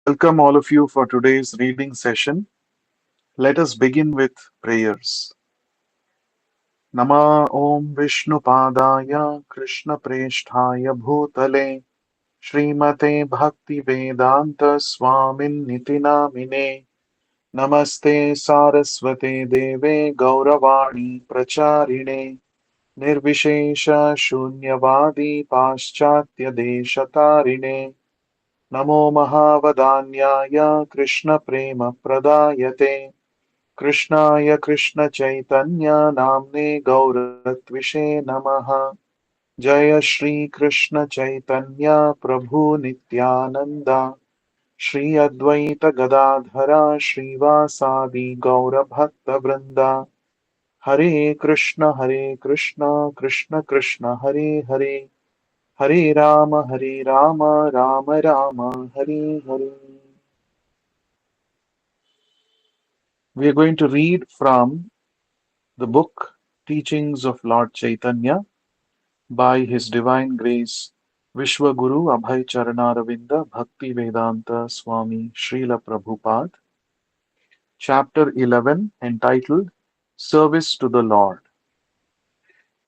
Welcome all of you for today's reading session. Let us begin with prayers. Nama Om Vishnu Padaya Krishna Presthaya Bhutale Srimate Bhakti Vedanta Swamin Nitinamine Namaste Saraswate Deve Gauravani Pracharine Nirvishesha Shunyavadi Paschatya Deshatarine Namo Mahavadanyaya Krishna Prema Pradayate Krishnaya Krishna Chaitanya Namne Gauratvishe Namaha Jaya Shri Krishna Chaitanya Prabhu Nityananda Shri Advaita Gadadhara Srivasadi Gaura Bhakta Vrinda Hare Krishna Krishna Krishna Hare Hare Hare Rama Rama Rama Hare Hare. We are going to read from the book Teachings of Lord Chaitanya by His Divine Grace Vishwaguru Abhay Charanaravinda Bhakti Vedanta Swami Srila Prabhupada, Chapter 11, entitled Service to the Lord.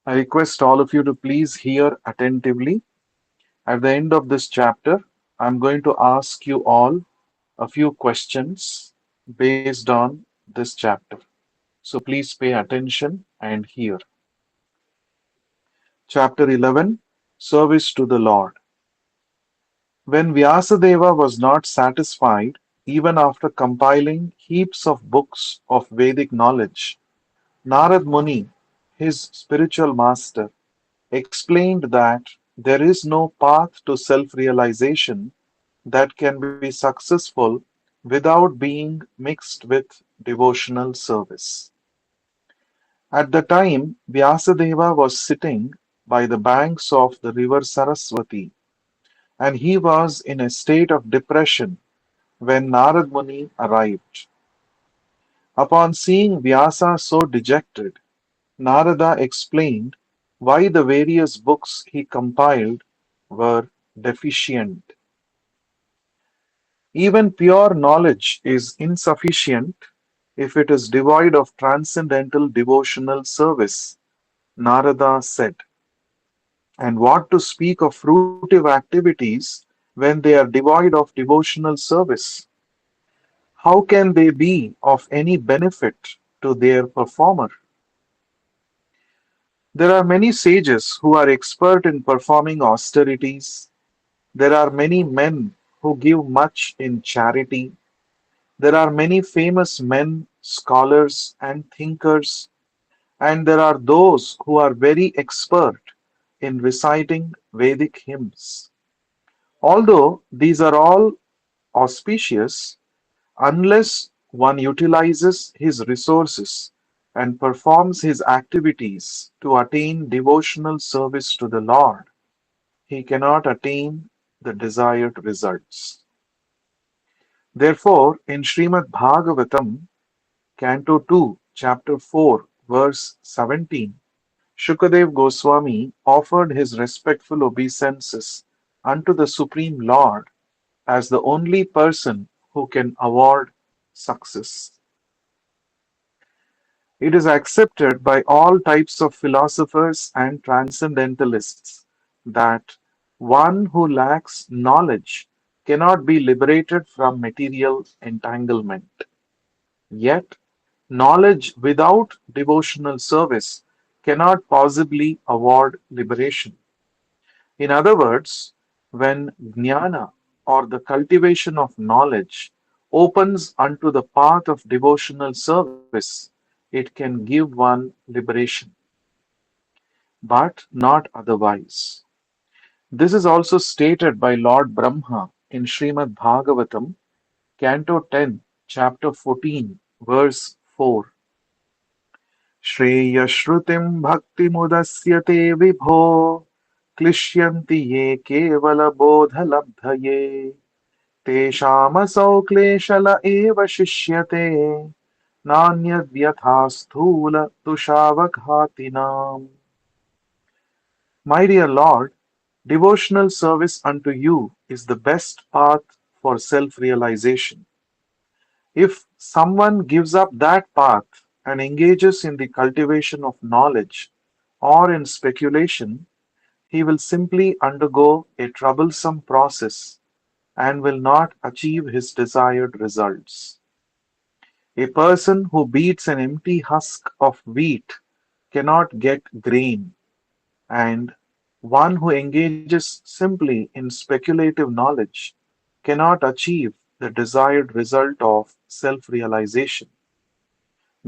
I request all of you to please hear attentively. At the end of this chapter, I'm going to ask you all a few questions based on this chapter. So please pay attention and hear. Chapter 11, Service to the Lord. When Vyasadeva was not satisfied, even after compiling heaps of books of Vedic knowledge, Narad Muni, his spiritual master, explained that there is no path to self realization that can be successful without being mixed with devotional service. At the time, Vyasadeva was sitting by the banks of the river Saraswati, and he was in a state of depression when Narad Muni arrived. Upon seeing Vyasa so dejected, Narada explained why the various books he compiled were deficient. Even pure knowledge is insufficient if it is devoid of transcendental devotional service, Narada said. And what to speak of fruitive activities when they are devoid of devotional service? How can they be of any benefit to their performer? There are many sages who are expert in performing austerities. There are many men who give much in charity. There are many famous men, scholars, and thinkers, and there are those who are very expert in reciting Vedic hymns. Although these are all auspicious, unless one utilizes his resources and performs his activities to attain devotional service to the Lord, he cannot attain the desired results. Therefore, in Srimad Bhagavatam, Canto 2, Chapter 4, verse 17, Shukadev Goswami offered his respectful obeisances unto the Supreme Lord as the only person who can award success. It is accepted by all types of philosophers and transcendentalists that one who lacks knowledge cannot be liberated from material entanglement. Yet, knowledge without devotional service cannot possibly award liberation. In other words, when jnana or the cultivation of knowledge opens unto the path of devotional service, it can give one liberation, but not otherwise. This is also stated by Lord Brahma in Srimad Bhagavatam, Canto 10, Chapter 14, verse 4. श्रेयश्रुतिं भक्तिमुदस्यते विभो क्लिश्यन्ति ये केवलबोधलब्धये तेषामसौ क्लेशल एव शिष्यते नान्यद्यथा स्थूलतुषावघातिनाम्. My dear Lord, devotional service unto you is the best path for self realization. If someone gives up that path and engages in the cultivation of knowledge or in speculation, he will simply undergo a troublesome process and will not achieve his desired results. A person who beats an empty husk of wheat cannot get grain, and one who engages simply in speculative knowledge cannot achieve the desired result of self realization.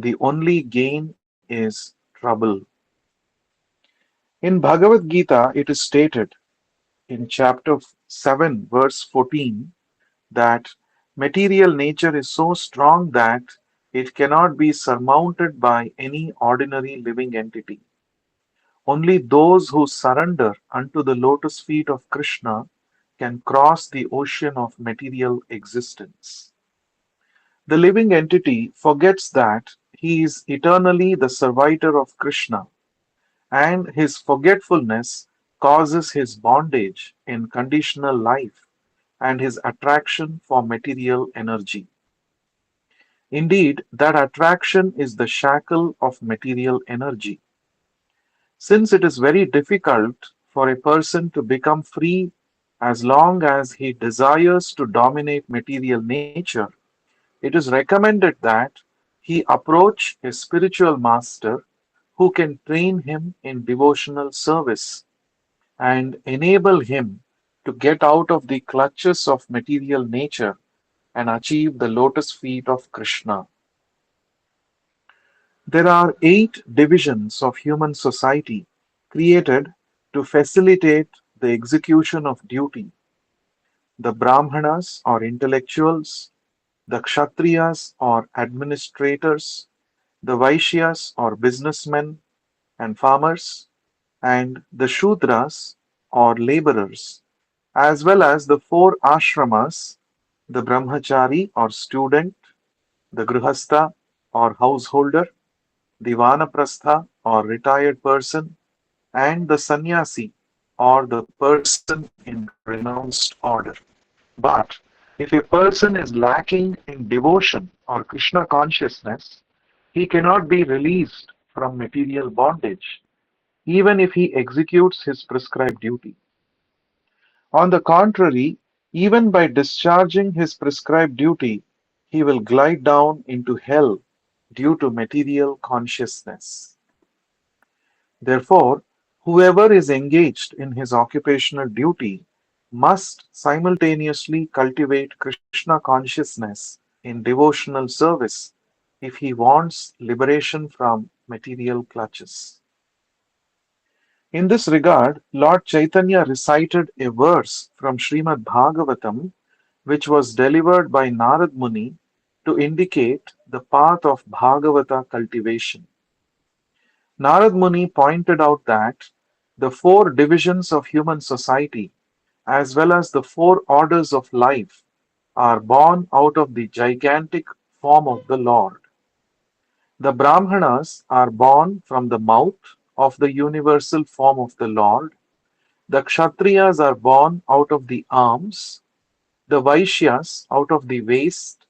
The only gain is trouble. In Bhagavad Gita, it is stated in chapter 7, verse 14, that material nature is so strong that it cannot be surmounted by any ordinary living entity. Only those who surrender unto the lotus feet of Krishna can cross the ocean of material existence. The living entity forgets that he is eternally the servitor of Krishna, and his forgetfulness causes his bondage in conditional life and his attraction for material energy. Indeed, that attraction is the shackle of material energy. Since it is very difficult for a person to become free as long as he desires to dominate material nature, it is recommended that he approach a spiritual master who can train him in devotional service and enable him to get out of the clutches of material nature and achieve the lotus feet of Krishna. There are 8 divisions of human society created to facilitate the execution of duty: the Brahmanas or intellectuals, the Kshatriyas or administrators, the Vaishyas or businessmen and farmers, and the Shudras or laborers, as well as the 4 ashramas: the Brahmachari or student, the Grihastha or householder, the Vanaprastha or retired person, and the sannyasi or the person in renounced order. But if a person is lacking in devotion or Krishna consciousness, he cannot be released from material bondage, even if he executes his prescribed duty. On the contrary, even by discharging his prescribed duty, he will glide down into hell due to material consciousness. Therefore, whoever is engaged in his occupational duty must simultaneously cultivate Krishna consciousness in devotional service if he wants liberation from material clutches. In this regard, Lord Chaitanya recited a verse from Srimad Bhagavatam, which was delivered by Narad Muni to indicate the path of Bhagavata cultivation. Narad Muni pointed out that the 4 divisions of human society, as well as the 4 orders of life, are born out of the gigantic form of the Lord. The Brahmanas are born from the mouth of the universal form of the Lord. The Kshatriyas are born out of the arms, the Vaishyas out of the waist,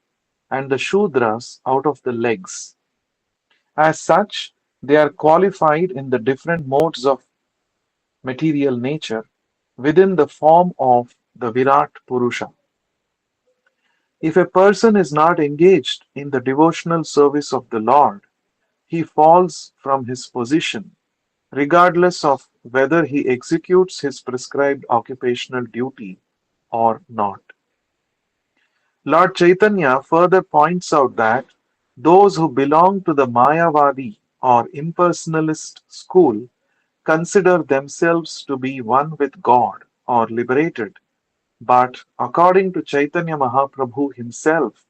and the Shudras out of the legs. As such, they are qualified in the different modes of material nature within the form of the Virat Purusha. If a person is not engaged in the devotional service of the Lord, he falls from his position, regardless of whether he executes his prescribed occupational duty or not. Lord Chaitanya further points out that those who belong to the Mayavadi or impersonalist school consider themselves to be one with God or liberated, but according to Chaitanya Mahaprabhu himself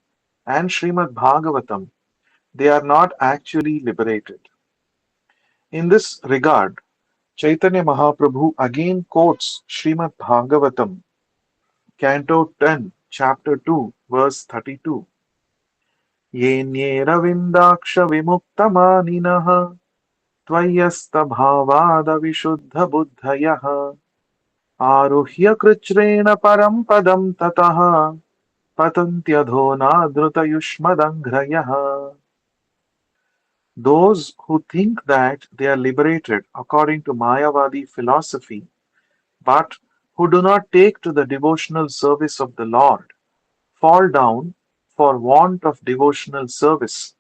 and Srimad Bhagavatam, they are not actually liberated. In this regard, Chaitanya Mahaprabhu again quotes Srimad Bhagavatam, Canto 10, Chapter 2, verse 32. येन्येरविन्दाक्षविमुक्तमानिनः त्वय्यस्तभावादविशुद्धबुद्धयः आरुह्य कृच्छ्रेण परं पदं ततः patantyadho Those who think that they are liberated according to Mayavadi philosophy, but who do not take to the devotional service of the Lord, fall down for want of devotional service,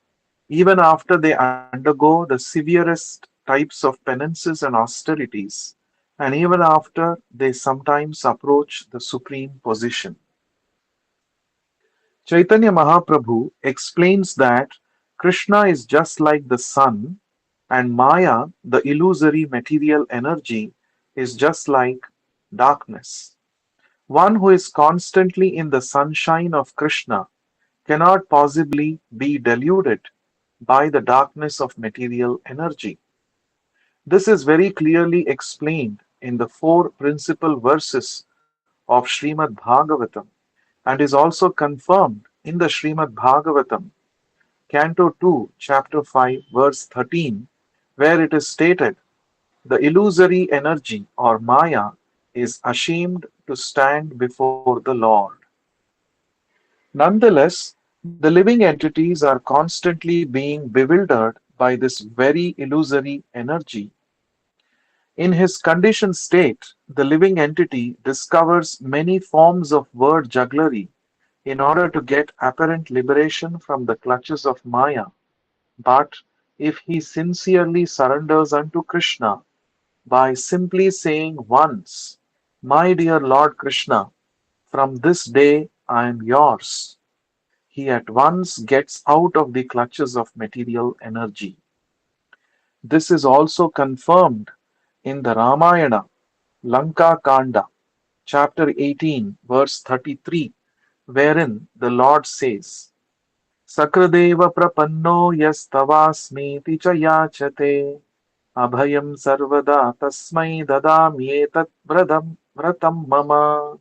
even after they undergo the severest types of penances and austerities, and even after they sometimes approach the supreme position. Chaitanya Mahaprabhu explains that Krishna is just like the sun, and Maya, the illusory material energy, is just like darkness. One who is constantly in the sunshine of Krishna cannot possibly be deluded by the darkness of material energy. This is very clearly explained in the four principal verses of Srimad Bhagavatam and is also confirmed in the Srimad Bhagavatam, Canto 2, Chapter 5, verse 13, where it is stated, the illusory energy or Maya is ashamed to stand before the Lord. Nonetheless, the living entities are constantly being bewildered by this very illusory energy. In his conditioned state, the living entity discovers many forms of word jugglery in order to get apparent liberation from the clutches of Maya. But if he sincerely surrenders unto Krishna by simply saying once, my dear Lord Krishna, from this day I am yours, he at once gets out of the clutches of material energy. This is also confirmed in the Ramayana, Lanka Kanda, chapter 18, verse 33, wherein the Lord says, Sakradeva prapanno yastavasmiti cha yachate abhayam sarvada tasmai dadamyetat vratam mama.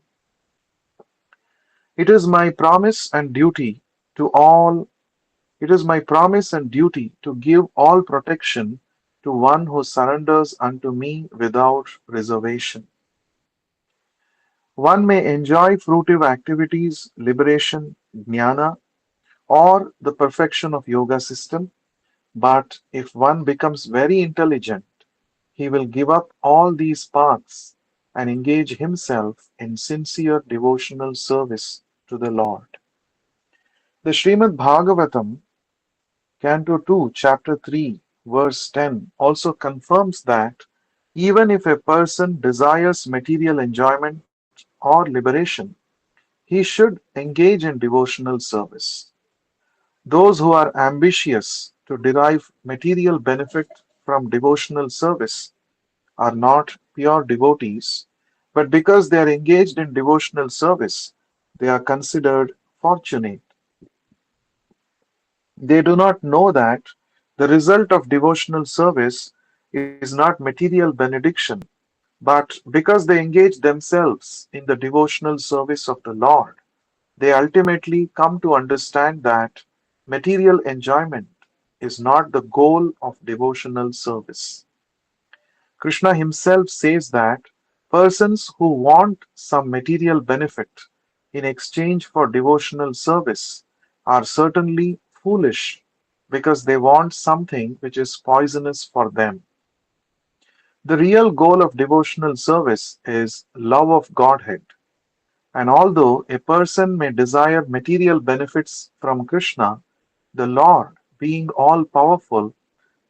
It is my promise and duty to all It is my promise and duty to give all protection to one who surrenders unto me without reservation. One may enjoy fruitive activities, liberation, jnana, or the perfection of yoga system, but if one becomes very intelligent, he will give up all these paths and engage himself in sincere devotional service to the Lord. The Srimad Bhagavatam Canto 2, Chapter 3, verse 10 also confirms that even if a person desires material enjoyment or liberation, he should engage in devotional service. Those who are ambitious to derive material benefit from devotional service are not pure devotees, but because they are engaged in devotional service, they are considered fortunate. They do not know that the result of devotional service is not material benediction, but because they engage themselves in the devotional service of the Lord, they ultimately come to understand that material enjoyment is not the goal of devotional service. Krishna himself says that persons who want some material benefit in exchange for devotional service are certainly foolish because they want something which is poisonous for them. The real goal of devotional service is love of Godhead. And although a person may desire material benefits from Krishna, the Lord, being all powerful,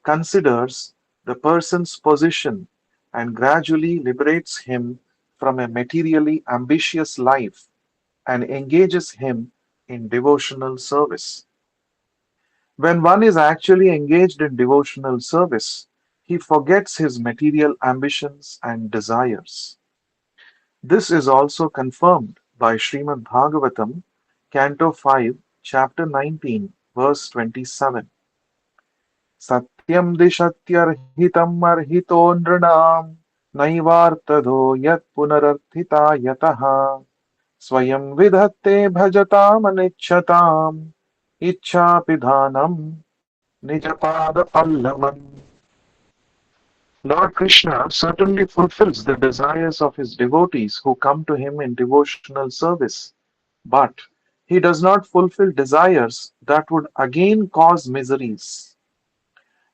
considers the person's position and gradually liberates him from a materially ambitious life and engages him in devotional service. When one is actually engaged in devotional service, he forgets his material ambitions and desires. This is also confirmed by Srimad Bhagavatam, Canto 5, Chapter 19, verse 27. Satyam dishatyarhitam arhito nrinam naivartado yat punararthita yataha swayam vidhatte bhajatam anichchatam ichchapidhanam nijapada pallavam. Lord Krishna certainly fulfills the desires of his devotees who come to him in devotional service. But He does not fulfill desires that would again cause miseries.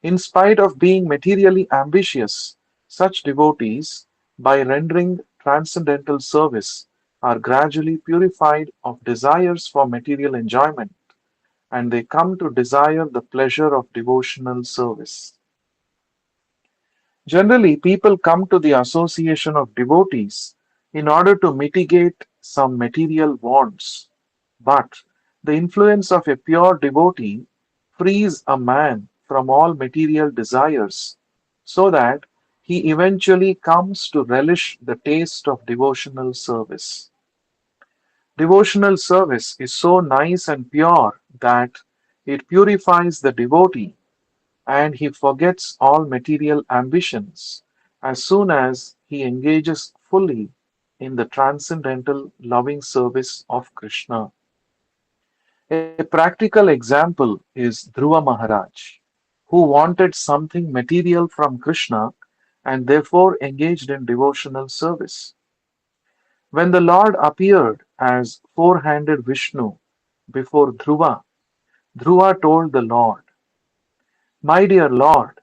In spite of being materially ambitious, such devotees, by rendering transcendental service, are gradually purified of desires for material enjoyment, and they come to desire the pleasure of devotional service. Generally, people come to the association of devotees in order to mitigate some material wants, but the influence of a pure devotee frees a man from all material desires so that he eventually comes to relish the taste of devotional service. Devotional service is so nice and pure that it purifies the devotee and he forgets all material ambitions as soon as he engages fully in the transcendental loving service of Krishna. A practical example is Dhruva Maharaj, who wanted something material from Krishna and therefore engaged in devotional service. When the Lord appeared as four-handed Vishnu before Dhruva, Dhruva told the Lord, "My dear Lord,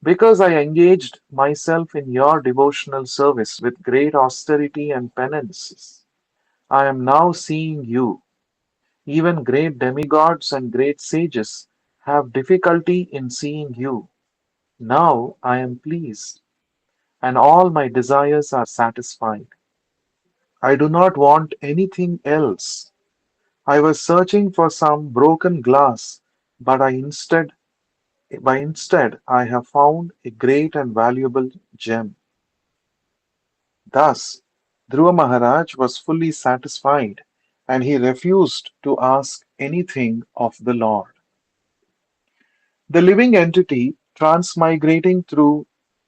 because I engaged myself in your devotional service with great austerity and penances, I am now seeing you. Even great demigods and great sages have difficulty in seeing you. Now I am pleased, and all my desires are satisfied. I do not want anything else. I was searching for some broken glass, but instead I have found a great and valuable gem." Thus, Dhruva Maharaj was fully satisfied, and he refused to ask anything of the Lord. The living entity, transmigrating through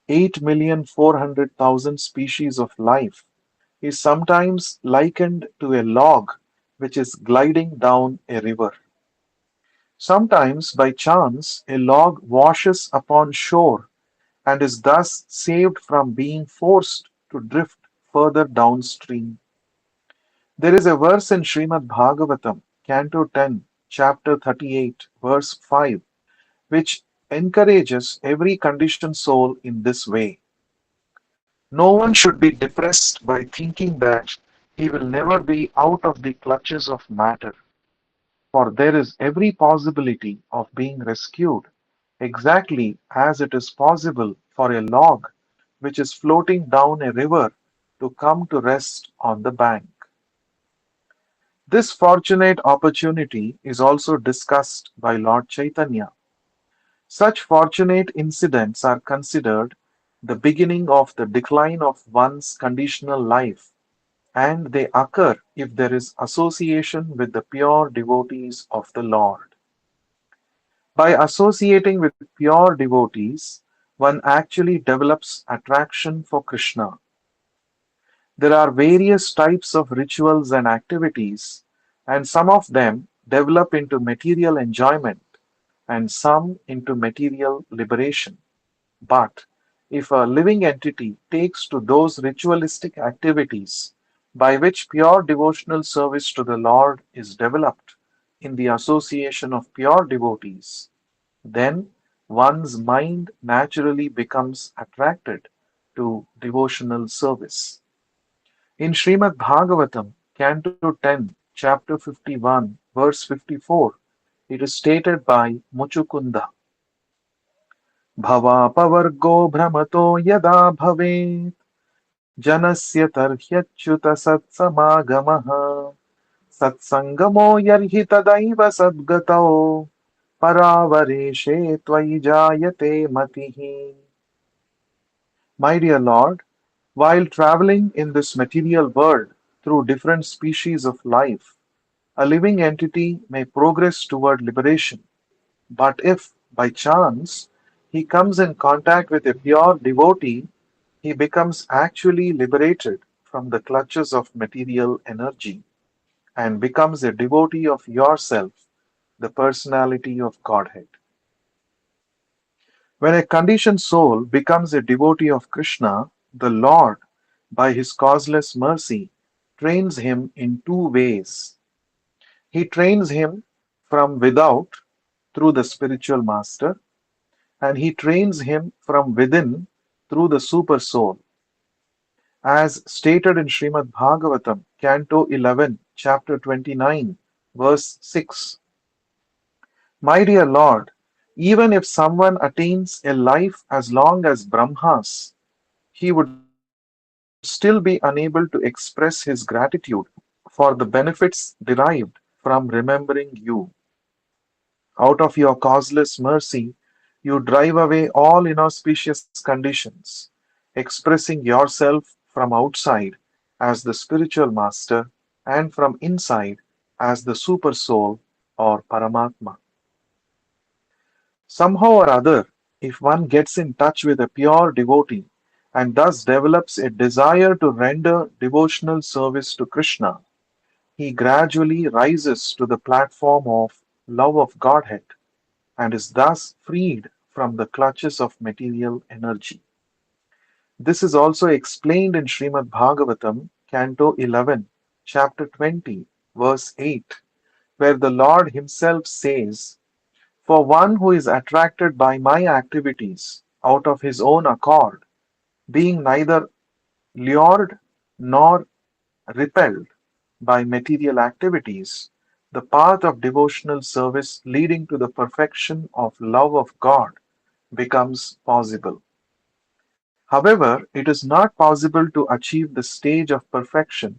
8,400,000 species of life, is sometimes likened to a log which is gliding down a river. Sometimes, by chance, a log washes upon shore and is thus saved from being forced to drift further downstream. There is a verse in Srimad Bhagavatam, Canto 10, Chapter 38, verse 5, which encourages every conditioned soul in this way. No one should be depressed by thinking that he will never be out of the clutches of matter, for there is every possibility of being rescued, exactly as it is possible for a log which is floating down a river to come to rest on the bank. This fortunate opportunity is also discussed by Lord Chaitanya. Such fortunate incidents are considered the beginning of the decline of one's conditional life, and they occur if there is association with the pure devotees of the Lord. By associating with pure devotees, one actually develops attraction for Krishna. There are various types of rituals and activities, and some of them develop into material enjoyment and some into material liberation. But if a living entity takes to those ritualistic activities by which pure devotional service to the Lord is developed in the association of pure devotees, then one's mind naturally becomes attracted to devotional service. In Srimad Bhagavatam, Canto 10, Chapter 51, verse 54, it is stated by Muchukunda, "भवापवर्गो भ्रमतो यदा भवेत् जनस्य तर्ह्यच्युत सत्समागमः सत्सङ्गमो यर्हि तदैव सद्गतौ परावरेशे त्वयि जायते मतिः." My dear Lord, while traveling in this material world through different species of life, a living entity may progress toward liberation. But if, by chance, he comes in contact with a pure devotee, he becomes actually liberated from the clutches of material energy and becomes a devotee of yourself, the personality of Godhead. When a conditioned soul becomes a devotee of Krishna, the Lord, by his causeless mercy, trains him in two ways. He trains him from without through the spiritual master, and he trains him from within through the super soul, as stated in Srimad Bhagavatam, Canto 11, Chapter 29, verse 6. My dear Lord, even if someone attains a life as long as Brahma's, he would still be unable to express his gratitude for the benefits derived from remembering you. Out of your causeless mercy, you drive away all inauspicious conditions, expressing yourself from outside as the spiritual master and from inside as the super soul or Paramatma. Somehow or other, if one gets in touch with a pure devotee and thus develops a desire to render devotional service to Krishna, he gradually rises to the platform of love of Godhead and is thus freed from the clutches of material energy. This is also explained in Srimad Bhagavatam, Canto 11, Chapter 20, verse 8, where the Lord Himself says, for one who is attracted by my activities out of his own accord, being neither lured nor repelled by material activities, the path of devotional service leading to the perfection of love of God becomes possible. However, it is not possible to achieve the stage of perfection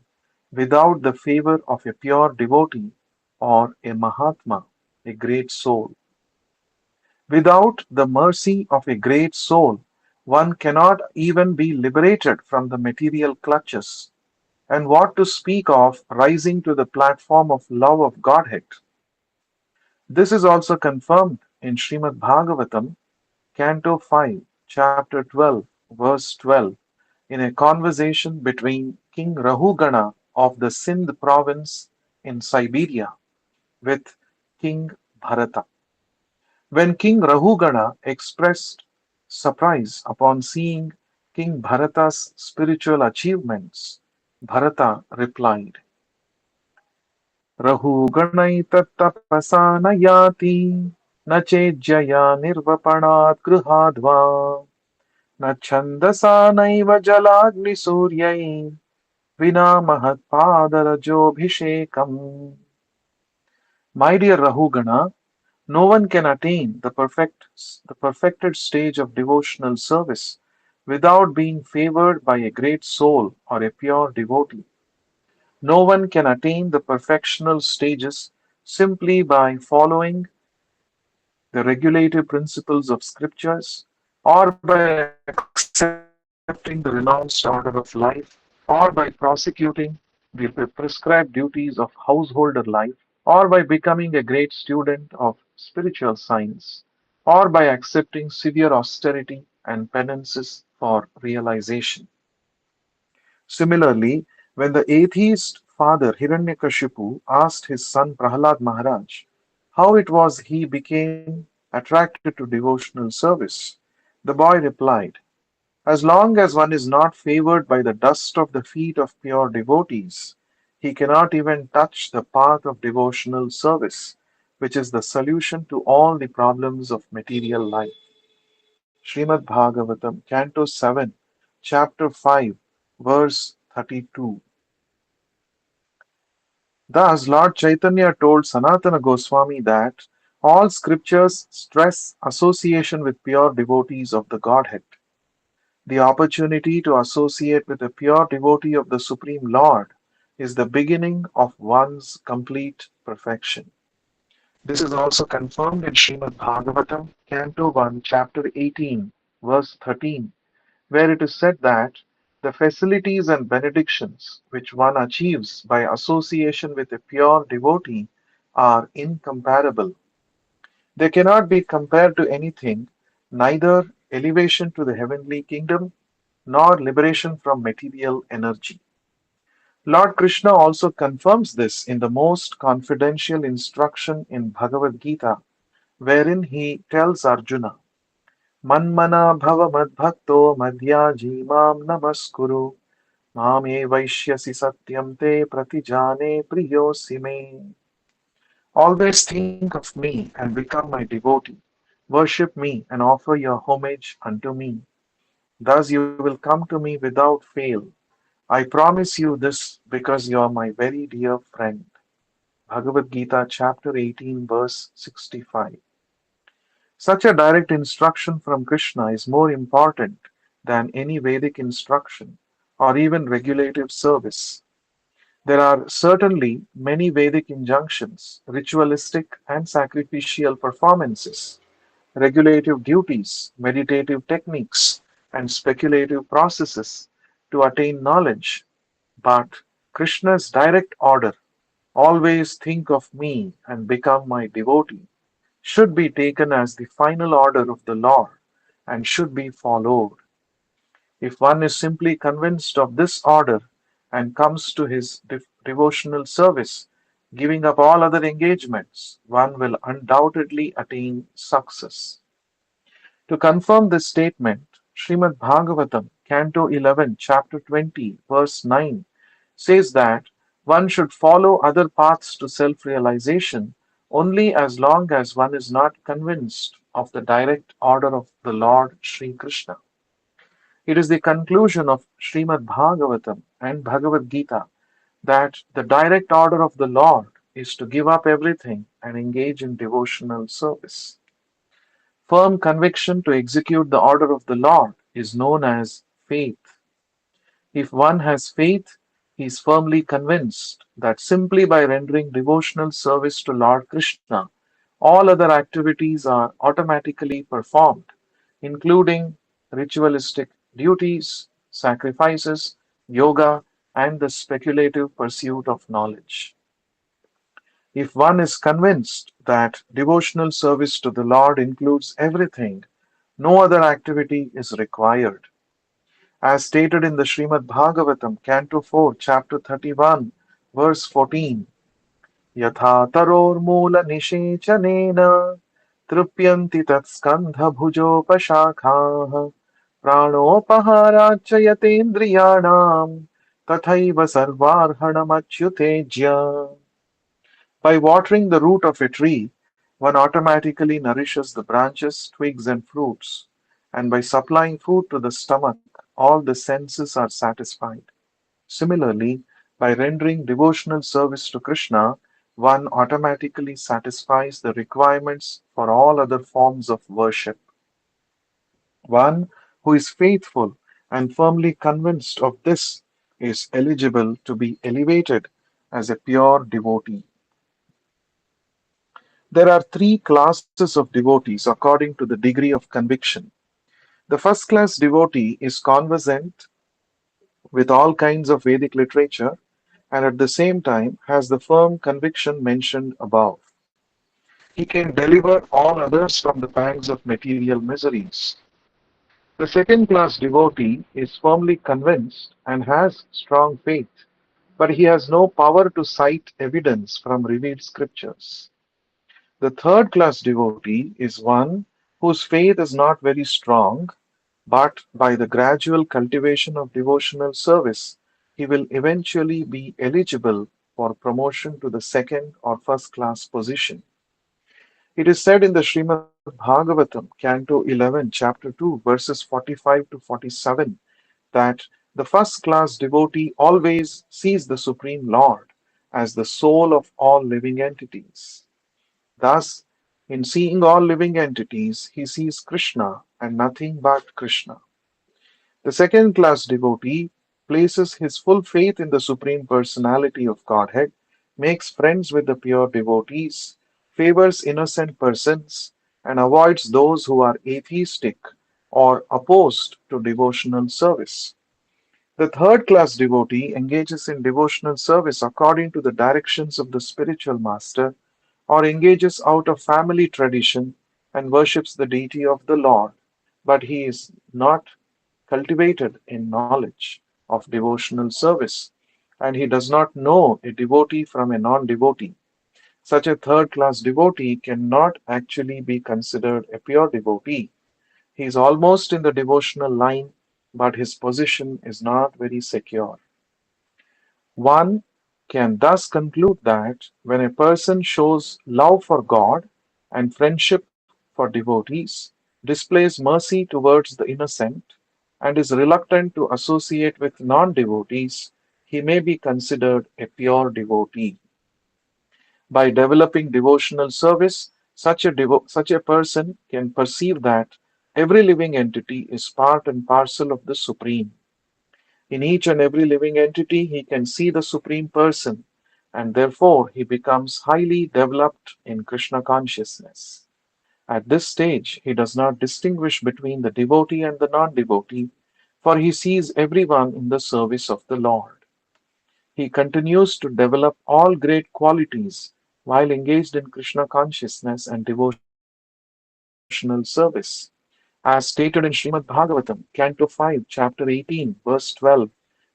without the favor of a pure devotee or a Mahatma, a great soul. Without the mercy of a great soul, one cannot even be liberated from the material clutches, and what to speak of rising to the platform of love of Godhead. This is also confirmed in Srimad Bhagavatam, Canto 5, Chapter 12, verse 12, in a conversation between King Rahugana of the Sindh province in Siberia with King Bharata. When King Rahugana expressed surprise upon seeing King Bharata's spiritual achievements, Bharata replied, Rahuganaitatapasa na yati na chejjaya nirvapanat grihadva na chandasa naiva jalagni suryai vina mahatpadarajobhishekam. My dear Rahugana, no one can attain the perfected stage of devotional service without being favored by a great soul or a pure devotee. No one can attain the perfectional stages simply by following the regulative principles of scriptures or by accepting the renounced order of life or by prosecuting the prescribed duties of householder life or by becoming a great student of spiritual science, or by accepting severe austerity and penances for realization. Similarly, when the atheist father Hiranyakashipu asked his son Prahlad Maharaj how it was he became attracted to devotional service, the boy replied, as long as one is not favored by the dust of the feet of pure devotees, he cannot even touch the path of devotional service, which is the solution to all the problems of material life. Srimad Bhagavatam, Canto 7, Chapter 5, verse 32. Thus, Lord Chaitanya told Sanatana Goswami that all scriptures stress association with pure devotees of the Godhead. The opportunity to associate with a pure devotee of the Supreme Lord is the beginning of one's complete perfection. This is also confirmed in Srimad Bhagavatam, Canto 1, Chapter 18, verse 13, where it is said that the facilities and benedictions which one achieves by association with a pure devotee are incomparable. They cannot be compared to anything, neither elevation to the heavenly kingdom nor liberation from material energy. Lord Krishna also confirms this in the most confidential instruction in Bhagavad Gita, wherein he tells Arjuna, Manmana bhava madbhakto madhyaji mam namaskuru mame vaishyasi satyam te pratijane priyosi me. Always think of me and become my devotee. Worship me and offer your homage unto me. Thus you will come to me without fail. I promise you this because you are my very dear friend. Bhagavad Gita, chapter 18, verse 65. Such a direct instruction from Krishna is more important than any Vedic instruction or even regulative service. There are certainly many Vedic injunctions, ritualistic and sacrificial performances, regulative duties, meditative techniques, and speculative processes to attain knowledge. But Krishna's direct order, always think of me and become my devotee, should be taken as the final order of the Lord and should be followed. If one is simply convinced of this order and comes to his devotional service, giving up all other engagements, one will undoubtedly attain success. To confirm this statement, Srimad Bhagavatam, Canto 11, Chapter 20, verse 9 says that one should follow other paths to self realization only as long as one is not convinced of the direct order of the Lord Sri Krishna. It is the conclusion of Srimad Bhagavatam and Bhagavad Gita that the direct order of the Lord is to give up everything and engage in devotional service. Firm conviction to execute the order of the Lord is known as faith. If one has faith, he is firmly convinced that simply by rendering devotional service to Lord Krishna, all other activities are automatically performed, including ritualistic duties, sacrifices, yoga, and the speculative pursuit of knowledge. If one is convinced that devotional service to the Lord includes everything, no other activity is required. As stated in the Srimad Bhagavatam, Canto 4, Chapter 31, verse 14, Yatha taror निषेचनेन तृप्यन्ति तत्स्कन्धभुजोपशाखाः प्राणोपहाराच्च यतेन्द्रियाणाम् तथैव सर्वार्हणमच्युतेज्य. By watering the root of a tree, one automatically nourishes the branches, twigs, and fruits, and by supplying food to the stomach, all the senses are satisfied. Similarly, by rendering devotional service to Krishna, one automatically satisfies the requirements for all other forms of worship. One who is faithful and firmly convinced of this is eligible to be elevated as a pure devotee. There are three classes of devotees according to the degree of conviction. The first class devotee is conversant with all kinds of Vedic literature and at the same time has the firm conviction mentioned above. He can deliver all others from the pangs of material miseries. The second class devotee is firmly convinced and has strong faith, but he has no power to cite evidence from revealed scriptures. The third class devotee is one whose faith is not very strong, but by the gradual cultivation of devotional service, he will eventually be eligible for promotion to the second or first class position. It is said in the Srimad Bhagavatam, Canto 11, Chapter 2, verses 45 to 47, that the first class devotee always sees the Supreme Lord as the soul of all living entities. Thus, in seeing all living entities, he sees Krishna and nothing but Krishna. The second class devotee places his full faith in the Supreme Personality of Godhead, makes friends with the pure devotees, favors innocent persons, and avoids those who are atheistic or opposed to devotional service. The third class devotee engages in devotional service according to the directions of the spiritual master or engages out of family tradition and worships the deity of the Lord, but he is not cultivated in knowledge of devotional service, and he does not know a devotee from a non devotee. Such a third class devotee cannot actually be considered a pure devotee. He is almost in the devotional line, but his position is not very secure. One can thus conclude that when a person shows love for God and friendship for devotees, displays mercy towards the innocent, and is reluctant to associate with non devotees, he may be considered a pure devotee. By developing devotional service, such a person can perceive that every living entity is part and parcel of the Supreme. In each and every living entity, he can see the Supreme Person, and therefore he becomes highly developed in Krishna consciousness. At this stage, he does not distinguish between the devotee and the non devotee, for he sees everyone in the service of the Lord. He continues to develop all great qualities while engaged in Krishna consciousness and devotional service. As stated in Srimad Bhagavatam, Canto 5, Chapter 18, Verse 12,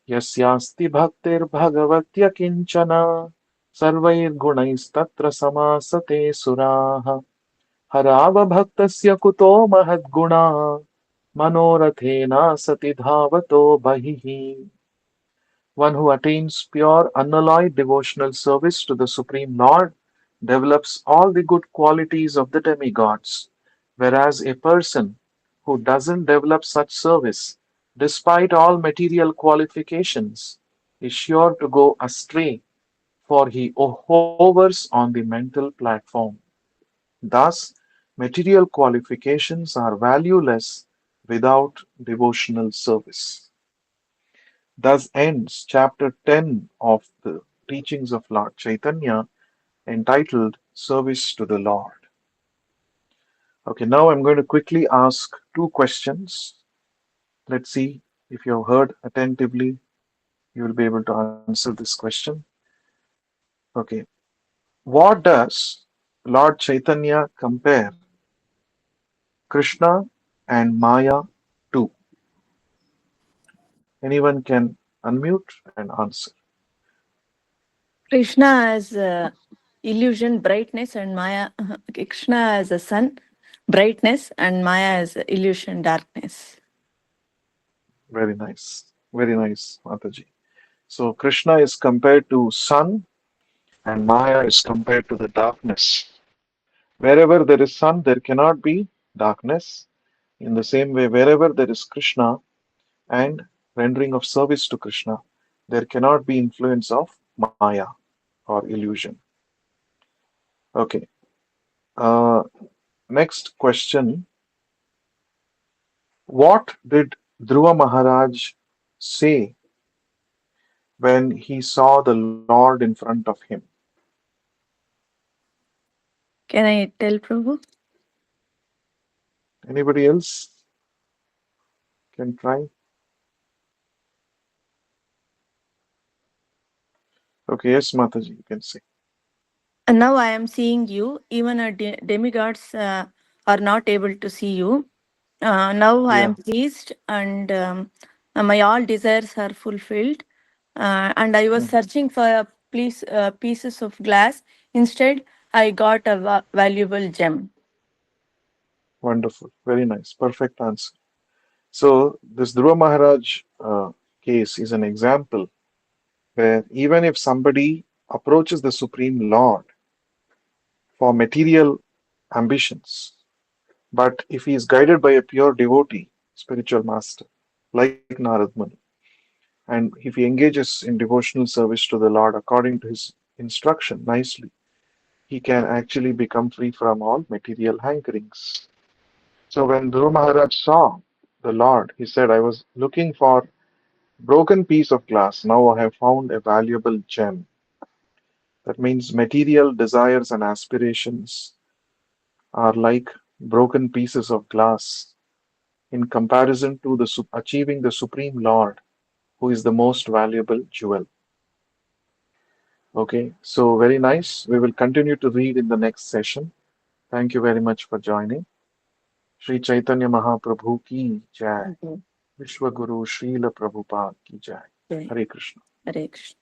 Yasyasti bhaktir bhagavatya kinchana sarvair gunais tatra samasate suraha harava bhaktasya kuto mahadguna manorathena sati dhavato bahihi. One who attains pure, unalloyed devotional service to the Supreme Lord develops all the good qualities of the demigods, whereas a person who doesn't develop such service, despite all material qualifications, is sure to go astray, for he hovers on the mental platform. Thus, material qualifications are valueless without devotional service. Thus ends chapter 10 of the teachings of Lord Chaitanya entitled Service to the Lord. Okay, now I'm going to quickly ask two questions. Let's see if you have heard attentively, you will be able to answer this question. Okay, what does Lord Chaitanya compare Krishna and Maya to? Anyone can unmute and answer. Krishna as illusion, brightness, and Maya. Krishna as a sun, brightness, and Maya as illusion, darkness. Very nice, Mataji. So Krishna is compared to sun and Maya is compared to the darkness. Wherever there is sun, there cannot be darkness. In the same way, wherever there is Krishna and rendering of service to Krishna, there cannot be influence of Maya or illusion. Okay. Uh, Next question. What did Dhruva Maharaj say when he saw the Lord in front of him? Can I tell Prabhu? Anybody else can try? Okay, yes, Mataji, you can say. And now I am seeing you. Even our demigods are not able to see you. Now I Yeah, am pleased, and my all desires are fulfilled. And I was mhm. searching for pieces of glass. Instead, I got a valuable gem. Wonderful. Very nice. Perfect answer. So, this Dhruva Maharaj case is an example where even if somebody approaches the Supreme Lord for material ambitions, but if he is guided by a pure devotee, spiritual master, like Narad Muni, and if he engages in devotional service to the Lord according to his instruction nicely, he can actually become free from all material hankerings. So when Dhruva Maharaj saw the Lord, he said, I was looking for broken piece of glass. Now I have found a valuable gem. That means material desires and aspirations are like broken pieces of glass in comparison to achieving the Supreme Lord, who is the most valuable jewel. Okay, so very nice. We will continue to read in the next session. Thank you very much for joining. Sri Chaitanya Mahaprabhu ki jai. Okay. Vishwa Guru Srila Prabhupada ki jai. Okay. Hare Krishna. Hare Krishna.